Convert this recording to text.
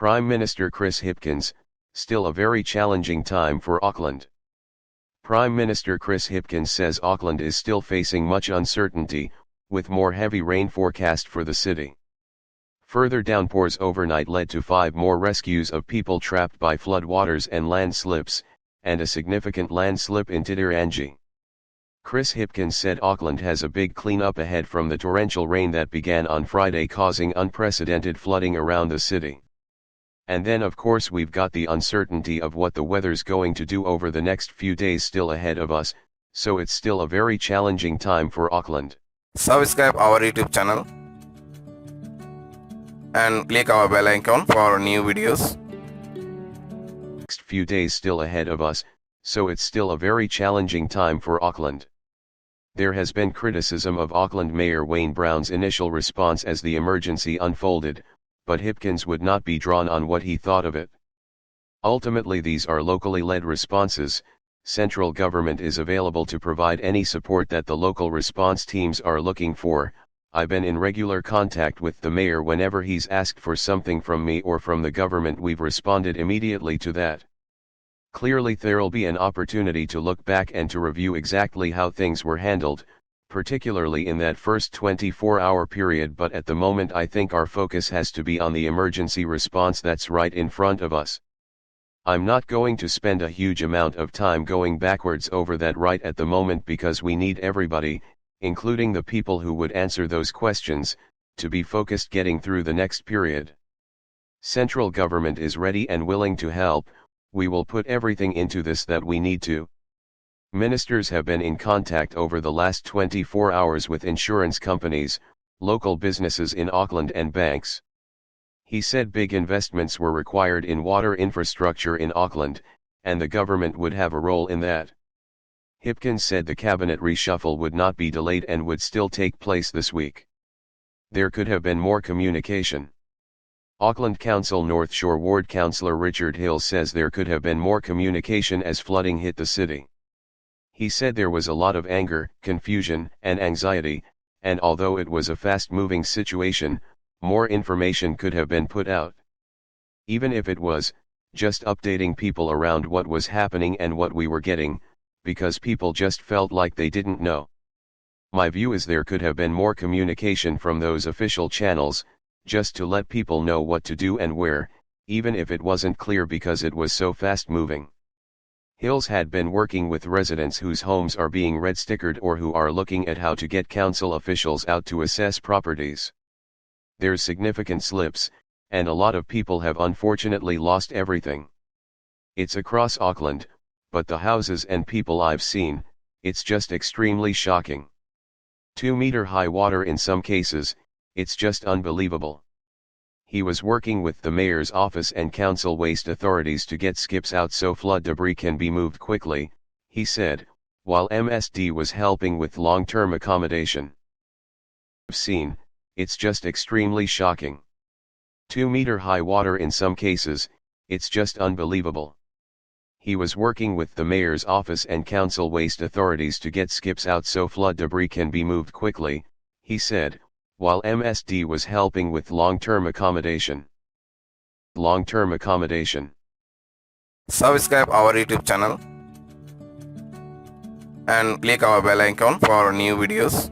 Prime Minister Chris Hipkins, still a very challenging time for Auckland. Prime Minister Chris Hipkins says Auckland is still facing much uncertainty, with more heavy rain forecast for the city. Further downpours overnight led to 5 more rescues of people trapped by floodwaters and landslips, and a significant landslip in Titirangi. Chris Hipkins said Auckland has a big cleanup ahead from the torrential rain that began on Friday, causing unprecedented flooding around the city. And then of course we've got the uncertainty of what the weather's going to do over the next few days still ahead of us, so it's still a very challenging time for Auckland. Subscribe our YouTube channel and click our bell icon for new videos. Next few days still ahead of us, so it's still a very challenging time for Auckland. There has been criticism of Auckland Mayor Wayne Brown's initial response as the emergency unfolded, but Hipkins would not be drawn on what he thought of it. Ultimately, these are locally led responses. Central government is available to provide any support that the local response teams are looking for. I've been in regular contact with the mayor whenever he's asked for something from me or from the government. We've responded immediately to that. Clearly there'll be an opportunity to look back and to review exactly how things were handled, particularly in that first 24-hour period, but at the moment I think our focus has to be on the emergency response that's right in front of us. I'm not going to spend a huge amount of time going backwards over that right at the moment, because we need everybody, including the people who would answer those questions, to be focused getting through the next period. Central government is ready and willing to help. We will put everything into this that we need to. Ministers have been in contact over the last 24 hours with insurance companies, local businesses in Auckland and banks. He said big investments were required in water infrastructure in Auckland, and the government would have a role in that. Hipkins said the cabinet reshuffle would not be delayed and would still take place this week. There could have been more communication. Auckland Council North Shore Ward Councillor Richard Hill says there could have been more communication as flooding hit the city. He said there was a lot of anger, confusion, and anxiety, and although it was a fast-moving situation, more information could have been put out. Even if it was just updating people around what was happening and what we were getting, because people just felt like they didn't know. My view is there could have been more communication from those official channels, just to let people know what to do and where, even if it wasn't clear because it was so fast-moving. Hills had been working with residents whose homes are being red-stickered or who are looking at how to get council officials out to assess properties. There's significant slips, and a lot of people have unfortunately lost everything. It's across Auckland, but the houses and people I've seen, it's just extremely shocking. 2-meter high water in some cases, it's just unbelievable. He was working with the mayor's office and council waste authorities to get skips out so flood debris can be moved quickly, he said, while MSD was helping with long-term accommodation. I've seen, it's just extremely shocking. 2-meter high water in some cases, it's just unbelievable. He was working with the mayor's office and council waste authorities to get skips out so flood debris can be moved quickly, he said, while MSD was helping with long-term accommodation. Long-term accommodation. Subscribe our YouTube channel and click our bell icon for new videos.